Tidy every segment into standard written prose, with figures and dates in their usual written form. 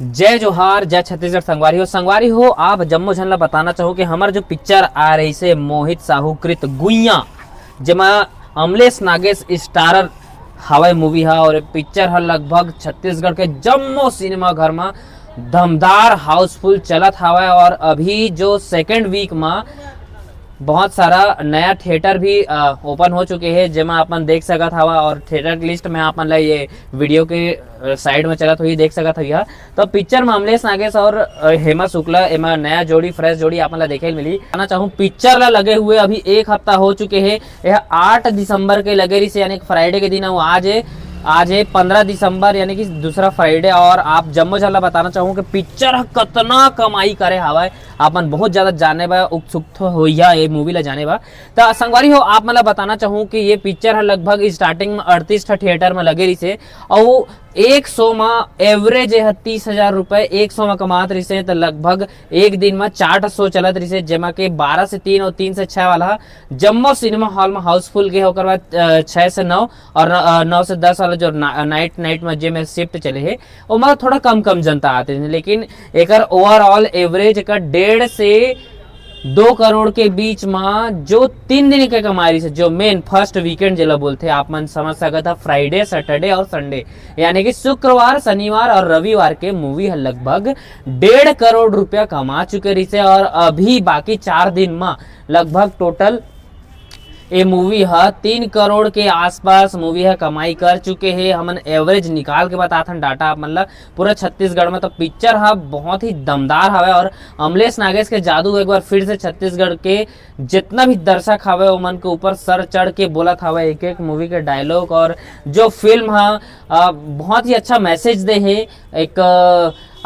जय जोहार, जय छत्तीसगढ़। संगवारी हो आप जम्मो झन ला बताना चाहूँ कि हमार जो पिक्चर आ रही से मोहित साहू कृत गुइया, जेमा अमलेश नागेश स्टारर हवाई मूवी है। और पिक्चर है लगभग छत्तीसगढ़ के जम्मो सिनेमा घर में दमदार हाउसफुल चलत हवा। और अभी जो सेकेंड वीक में बहुत सारा नया थिएटर भी ओपन हो चुके हैं, जेमा अपन देख सकत हवा। और थिएटर की लिस्ट में अपन ला ये वीडियो के साइड में चलत हुई देख सकत हुई। तो पिक्चर में अमलेश नागेश और हेमा शुक्ला एमा नया जोड़ी, फ्रेश जोड़ी अपन ला देखे मिली। कहना चाहूँ पिक्चर ला लगे हुए अभी एक हफ्ता हो चुके हैं। यह 8 दिसंबर के लगे रही से, यानी फ्राइडे के दिन है। वो आज है 15 दिसंबर, यानी कि दूसरा फ्राइडे। और आप जम्मो झल्ला बताना चाहूँ कि पिक्चर कितना कमाई करे हवा, आपन बहुत ज्यादा जाने बा, उत्सुक हो ये मूवी ला जाने बा। तो संगवारी हो आप मला बताना चाहूँ कि ये पिक्चर है लगभग स्टार्टिंग में 38 थिएटर में लगे रही से। और 100 में एवरेज है 30,000 रुपए 100 में कमात रही से। तो लगभग एक दिन में 4 शो चलत रही से, जेमा के 12 से 3 और 3 से 6 वाला जम्मो सिनेमा हॉल में हाउसफुल के होकर बाद 6 से 9 और 9 से 10 वाला जो नाइट में जे में शिफ्ट चले है वो मतलब थोड़ा कम जनता आते हैं। लेकिन एक ओवरऑल एवरेज का 1.5 से 2 करोड़ के बीच में जो 3 दिन के कमाई से, जो मेन फर्स्ट वीकेंड जिला बोलते आप मन समझ सकता था, फ्राइडे सैटरडे और संडे, यानी कि शुक्रवार शनिवार और रविवार के मूवी है लगभग 1.5 करोड़ रुपया कमा चुके रही से। और अभी बाकी 4 दिन में लगभग टोटल ये मूवी है 3 करोड़ के आसपास मूवी है कमाई कर चुके हैं। हमन एवरेज निकाल के बताते हैं डाटा मतलब पूरा छत्तीसगढ़ में। तो पिक्चर है बहुत ही दमदार हवे। और अमलेश नागेश के जादू एक बार फिर से छत्तीसगढ़ के जितना भी दर्शक हवे वो मन के ऊपर सर चढ़ के बोलत हवे एक एक मूवी के डायलॉग। और जो फिल्म है बहुत ही अच्छा मैसेज दे है। एक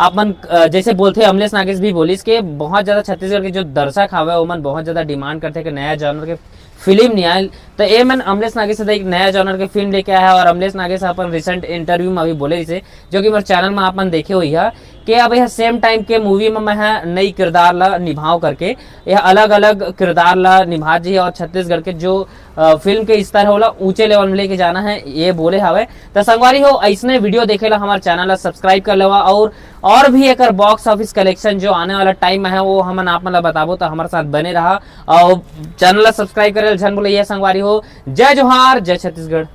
अपन जैसे बोलते अमलेश नागेश भी बोलिस के बहुत ज्यादा छत्तीसगढ़ के जो दर्शक हवे वो मन बहुत ज्यादा डिमांड करते कि नया जॉनर के फिल्म नहीं आयल। तो ये मन अमलेश नागेश से एक नया जॉनर के फिल्म लेके आया है। और अमलेश नागेश अपन रिसेंट इंटरव्यू में अभी बोले इसे, जो कि मेरे चैनल में अपन देखे हुई है कि अब यह सेम टाइम के मूवी में मैं नई किरदार ला निभाव करके यह अलग अलग किरदार ला निभा जी। और छत्तीसगढ़ के जो फिल्म के स्तर होला ऊंचे लेवल में लेके जाना है ये बोले हवे। तो संगवारी हो ऐसने वीडियो देखेला हमारे चैनल ला सब्सक्राइब कर लेवा। और भी एक बॉक्स ऑफिस कलेक्शन जो आने वाला टाइम में है वो हमन आप मतलब बताबो। तो हमारे साथ बने रहा और चैनल ला सब्सक्राइब करे झन बोले। ये संगवारी हो, जय जोहार, जय छत्तीसगढ़।